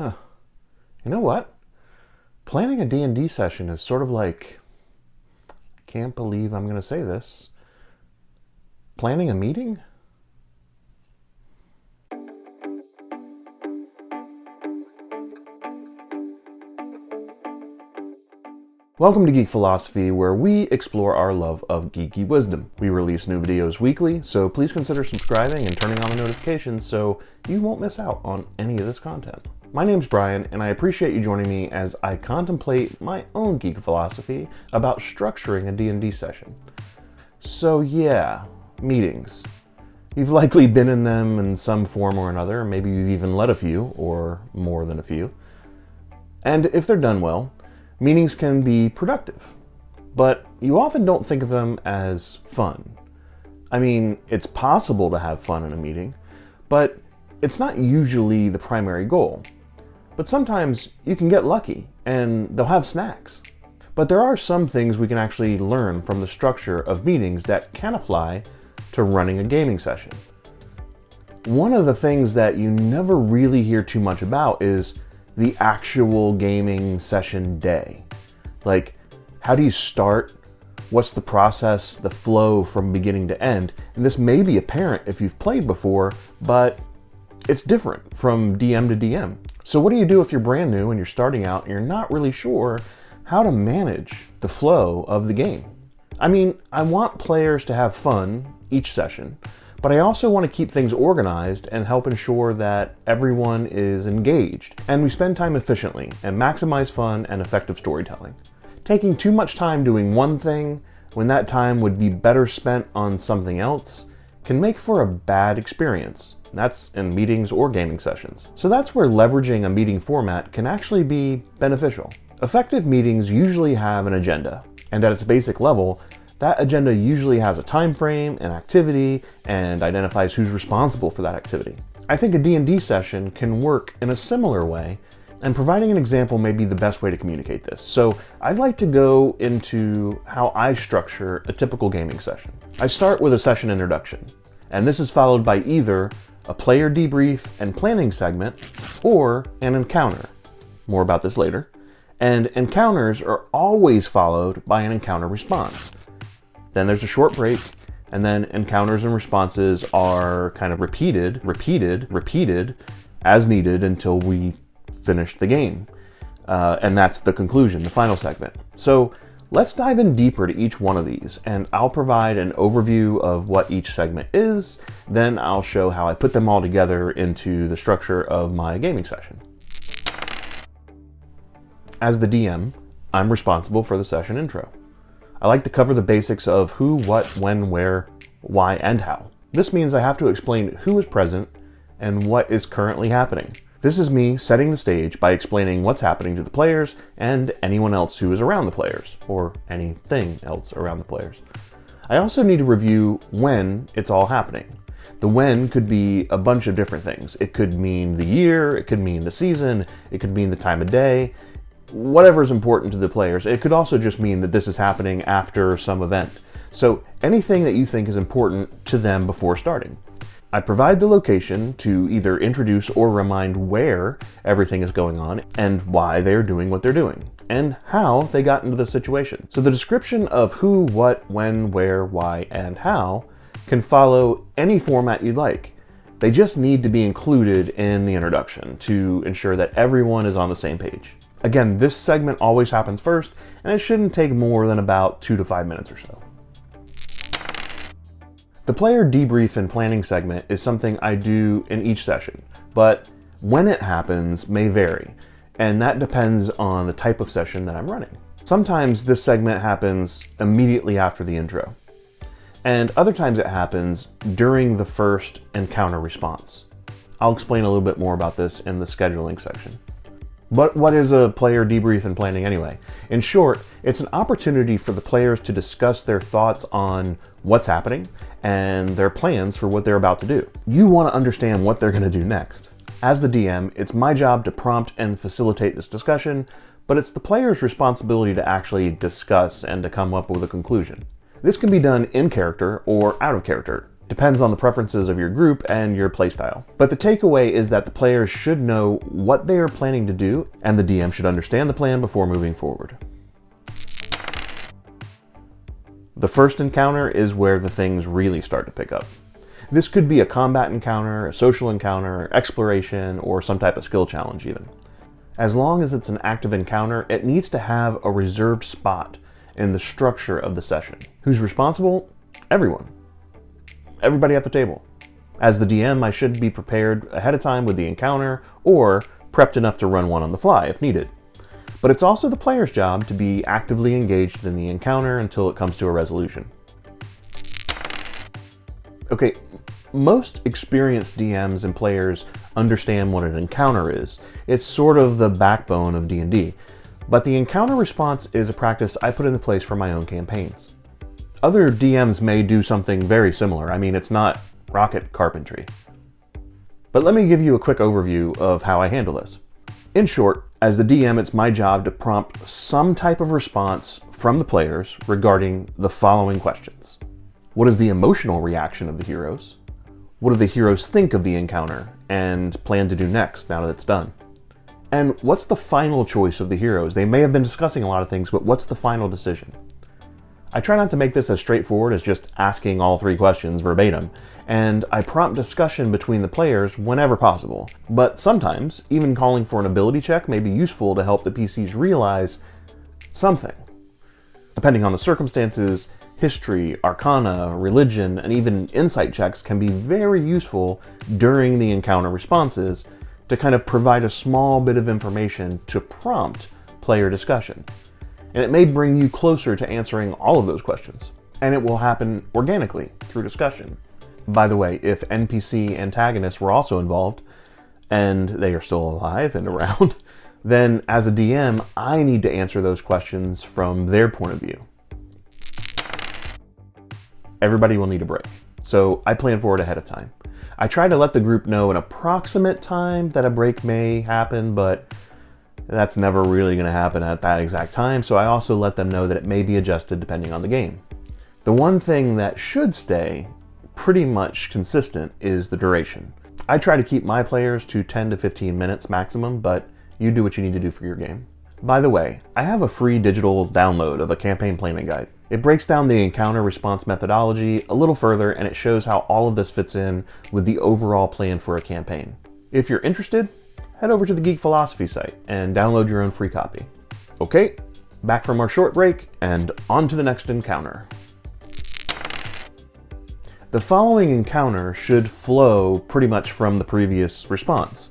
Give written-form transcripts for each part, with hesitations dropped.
Huh. You know what? Planning a D&D session is sort of like, can't believe I'm going to say this, planning a meeting? Welcome to Geek Philosophy, where we explore our love of geeky wisdom. We release new videos weekly, so please consider subscribing and turning on the notifications so you won't miss out on any of this content. My name's Brian, and I appreciate you joining me as I contemplate my own geek philosophy about structuring a D&D session. So yeah, meetings. You've likely been in them in some form or another, maybe you've even led a few, or more than a few. And if they're done well, meetings can be productive, but you often don't think of them as fun. I mean, it's possible to have fun in a meeting, but it's not usually the primary goal. But sometimes you can get lucky, and they'll have snacks. But there are some things we can actually learn from the structure of meetings that can apply to running a gaming session. One of the things that you never really hear too much about is the actual gaming session day. Like, how do you start? What's the process, the flow from beginning to end? And this may be apparent if you've played before, but it's different from DM to DM. So what do you do if you're brand new and you're starting out and you're not really sure how to manage the flow of the game? I mean, I want players to have fun each session, but I also want to keep things organized and help ensure that everyone is engaged and we spend time efficiently and maximize fun and effective storytelling. Taking too much time doing one thing when that time would be better spent on something else can make for a bad experience. That's in meetings or gaming sessions. So that's where leveraging a meeting format can actually be beneficial. Effective meetings usually have an agenda, and at its basic level, that agenda usually has a time frame, an activity, and identifies who's responsible for that activity. I think a D&D session can work in a similar way, and providing an example may be the best way to communicate this. So I'd like to go into how I structure a typical gaming session. I start with a session introduction, and this is followed by either a player debrief and planning segment, or an encounter. More about this later. And encounters are always followed by an encounter response. Then there's a short break, and then encounters and responses are kind of repeated as needed until we finish the game. And that's the conclusion, the final segment. So let's dive in deeper to each one of these, and I'll provide an overview of what each segment is, then I'll show how I put them all together into the structure of my gaming session. As the DM, I'm responsible for the session intro. I like to cover the basics of who, what, when, where, why, and how. This means I have to explain who is present and what is currently happening. This is me setting the stage by explaining what's happening to the players and anyone else who is around the players, or anything else around the players. I also need to review when it's all happening. The when could be a bunch of different things. It could mean the year, it could mean the season, it could mean the time of day, whatever is important to the players. It could also just mean that this is happening after some event. So anything that you think is important to them before starting. I provide the location to either introduce or remind where everything is going on and why they're doing what they're doing and how they got into the situation. So the description of who, what, when, where, why, and how can follow any format you'd like. They just need to be included in the introduction to ensure that everyone is on the same page. Again, this segment always happens first, and it shouldn't take more than about 2 to 5 minutes or so. The player debrief and planning segment is something I do in each session, but when it happens may vary, and that depends on the type of session that I'm running. Sometimes this segment happens immediately after the intro, and other times it happens during the first encounter response. I'll explain a little bit more about this in the scheduling section. But what is a player debrief and planning anyway? In short, it's an opportunity for the players to discuss their thoughts on what's happening and their plans for what they're about to do. You want to understand what they're going to do next. As the DM, it's my job to prompt and facilitate this discussion, but it's the player's responsibility to actually discuss and to come up with a conclusion. This can be done in character or out of character, Depends on the preferences of your group and your playstyle. But the takeaway is that the players should know what they are planning to do, and the DM should understand the plan before moving forward. The first encounter is where the things really start to pick up. This could be a combat encounter, a social encounter, exploration, or some type of skill challenge even. As long as it's an active encounter, it needs to have a reserved spot in the structure of the session. Who's responsible? Everyone. Everybody at the table. As the DM, I should be prepared ahead of time with the encounter, or prepped enough to run one on the fly if needed. But it's also the player's job to be actively engaged in the encounter until it comes to a resolution. Okay, most experienced DMs and players understand what an encounter is. It's sort of the backbone of D&D. But the encounter response is a practice I put into place for my own campaigns. Other DMs may do something very similar. I mean, it's not rocket carpentry. But let me give you a quick overview of how I handle this. In short, as the DM, it's my job to prompt some type of response from the players regarding the following questions. What is the emotional reaction of the heroes? What do the heroes think of the encounter and plan to do next now that it's done? And what's the final choice of the heroes? They may have been discussing a lot of things, but what's the final decision? I try not to make this as straightforward as just asking all three questions verbatim, and I prompt discussion between the players whenever possible. But sometimes, even calling for an ability check may be useful to help the PCs realize something. Depending on the circumstances, history, arcana, religion, and even insight checks can be very useful during the encounter responses to kind of provide a small bit of information to prompt player discussion. And it may bring you closer to answering all of those questions. And it will happen organically through discussion. By the way, if NPC antagonists were also involved, and they are still alive and around, then as a DM, I need to answer those questions from their point of view. Everybody will need a break, so I plan for it ahead of time. I try to let the group know an approximate time that a break may happen, but that's never really going to happen at that exact time, so I also let them know that it may be adjusted depending on the game. The one thing that should stay pretty much consistent is the duration. I try to keep my players to 10 to 15 minutes maximum, but you do what you need to do for your game. By the way, I have a free digital download of a campaign planning guide. It breaks down the encounter response methodology a little further, and it shows how all of this fits in with the overall plan for a campaign. If you're interested, head over to the Geek Philosophy site and download your own free copy. Okay, back from our short break and on to the next encounter. The following encounter should flow pretty much from the previous response.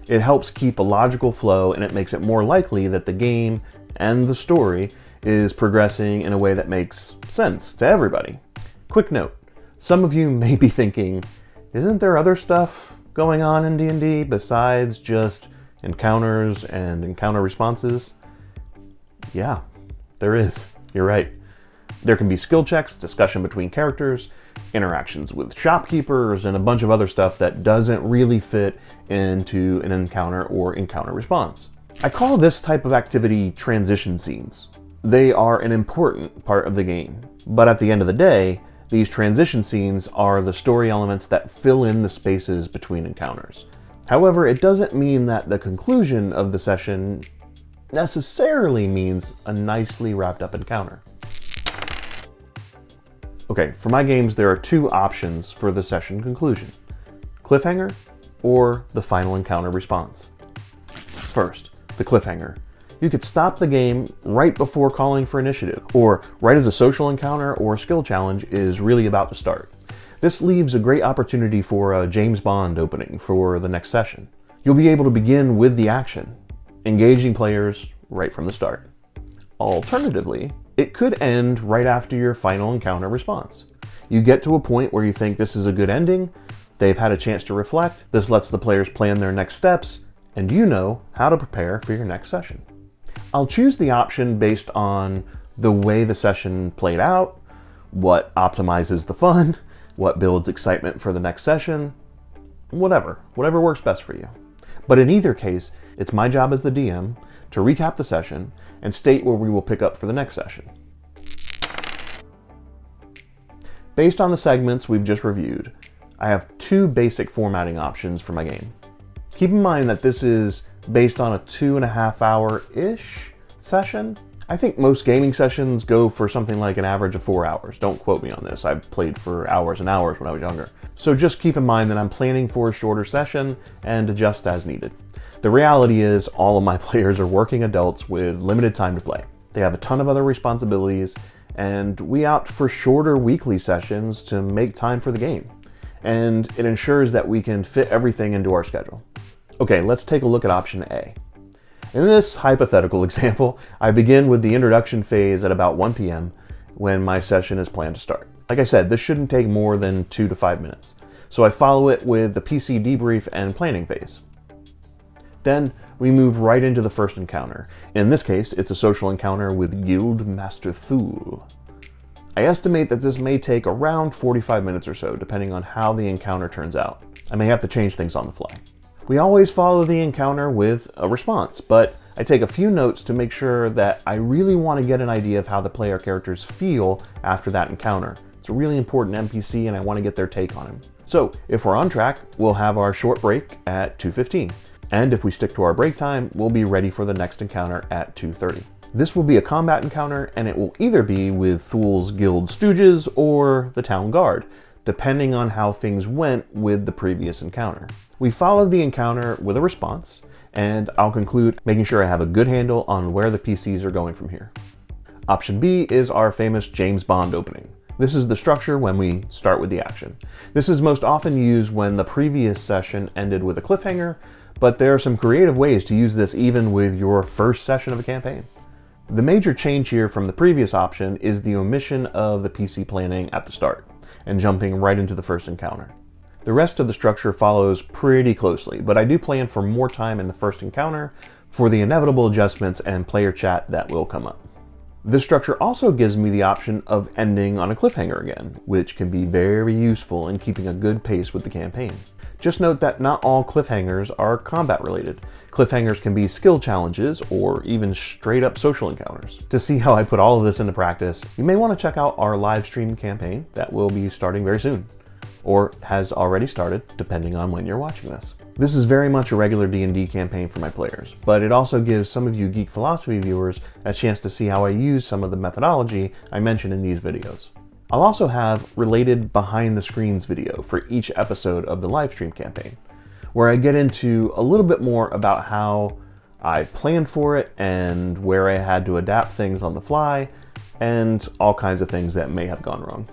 It helps keep a logical flow, and it makes it more likely that the game and the story is progressing in a way that makes sense to everybody. Quick note, some of you may be thinking, isn't there other stuff going on in D&D besides just encounters and encounter responses? Yeah, there is. You're right. There can be skill checks, discussion between characters, interactions with shopkeepers, and a bunch of other stuff that doesn't really fit into an encounter or encounter response. I call this type of activity transition scenes. They are an important part of the game, but at the end of the day, these transition scenes are the story elements that fill in the spaces between encounters. However, it doesn't mean that the conclusion of the session necessarily means a nicely wrapped up encounter. Okay, for my games, there are two options for the session conclusion: cliffhanger or the final encounter response. First, the cliffhanger. You could stop the game right before calling for initiative, or right as a social encounter or a skill challenge is really about to start. This leaves a great opportunity for a James Bond opening for the next session. You'll be able to begin with the action, engaging players right from the start. Alternatively, it could end right after your final encounter response. You get to a point where you think this is a good ending, they've had a chance to reflect, this lets the players plan their next steps, and you know how to prepare for your next session. I'll choose the option based on the way the session played out, what optimizes the fun, what builds excitement for the next session, whatever works best for you. But in either case, it's my job as the DM to recap the session and state where we will pick up for the next session. Based on the segments we've just reviewed, I have two basic formatting options for my game. Keep in mind that this is based on a 2.5 hour-ish session. I think most gaming sessions go for something like an average of 4 hours. Don't quote me on this. I played for hours and hours when I was younger. So just keep in mind that I'm planning for a shorter session and adjust as needed. The reality is all of my players are working adults with limited time to play. They have a ton of other responsibilities, and we opt for shorter weekly sessions to make time for the game. And it ensures that we can fit everything into our schedule. Okay, let's take a look at option A. In this hypothetical example, I begin with the introduction phase at about 1 p.m. when my session is planned to start. Like I said, this shouldn't take more than 2 to 5 minutes. So I follow it with the PC debrief and planning phase. Then we move right into the first encounter. In this case, it's a social encounter with Guild Master Thule. I estimate that this may take around 45 minutes or so, depending on how the encounter turns out. I may have to change things on the fly. We always follow the encounter with a response, but I take a few notes to make sure that I really want to get an idea of how the player characters feel after that encounter. It's a really important NPC and I want to get their take on him. So if we're on track, we'll have our short break at 2:15. And if we stick to our break time, we'll be ready for the next encounter at 2:30. This will be a combat encounter and it will either be with Thule's Guild Stooges or the Town Guard, depending on how things went with the previous encounter. We followed the encounter with a response, and I'll conclude making sure I have a good handle on where the PCs are going from here. Option B is our famous James Bond opening. This is the structure when we start with the action. This is most often used when the previous session ended with a cliffhanger, but there are some creative ways to use this even with your first session of a campaign. The major change here from the previous option is the omission of the PC planning at the start and jumping right into the first encounter. The rest of the structure follows pretty closely, but I do plan for more time in the first encounter for the inevitable adjustments and player chat that will come up. This structure also gives me the option of ending on a cliffhanger again, which can be very useful in keeping a good pace with the campaign. Just note that not all cliffhangers are combat related. Cliffhangers can be skill challenges or even straight up social encounters. To see how I put all of this into practice, you may want to check out our live stream campaign that will be starting very soon, or has already started, depending on when you're watching this. This is very much a regular D&D campaign for my players, but it also gives some of you Geek Philosophy viewers a chance to see how I use some of the methodology I mentioned in these videos. I'll also have related behind the screens video for each episode of the live stream campaign, where I get into a little bit more about how I planned for it and where I had to adapt things on the fly and all kinds of things that may have gone wrong.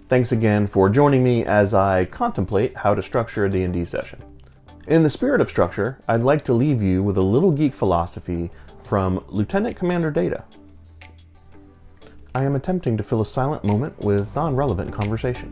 Thanks again for joining me as I contemplate how to structure a D&D session. In the spirit of structure, I'd like to leave you with a little geek philosophy from Lieutenant Commander Data. I am attempting to fill a silent moment with non-relevant conversation.